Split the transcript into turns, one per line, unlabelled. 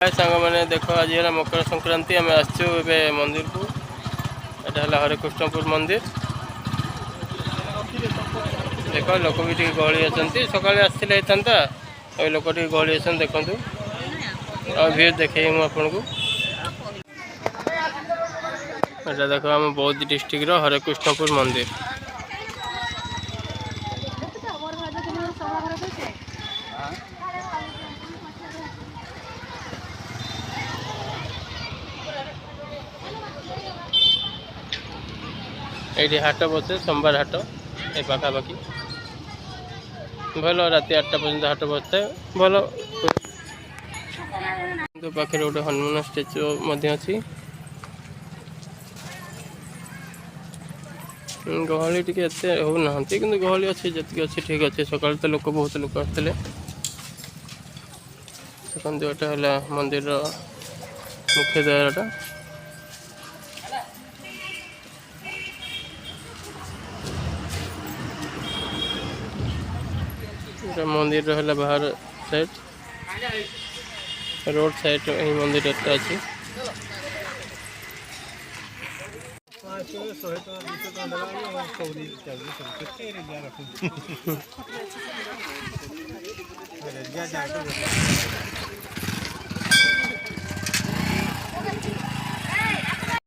सांग मैंने देख आज है मकर संक्रांति आम आसचु मंदिर को यहाँ है हरेकृष्णपुर मंदिर देख लोक भी गहली अच्छा सका आसते होता लोक गहली अच्छा देखूँ और भीड़ देखे आपन को यहाँ देख आम बौद्ध डिस्ट्रिक्ट हरेकृष्णपुर मंदिर ये हाट बसे सोमवार हाट ये पाखापाखि भल राति 8टा पर्यंत हाट बसता है भल पाखे गोटे हनुमान स्टाच्यू अच्छी गहली टी होना कि गहली अच्छी जी अच्छी ठीक अच्छे सका तो लोक बहुत लोक आसते देखते है मंदिर मुख्य द्वारटा मंदिर है बाहर साइड रोड साइड यही मंदिर अच्छी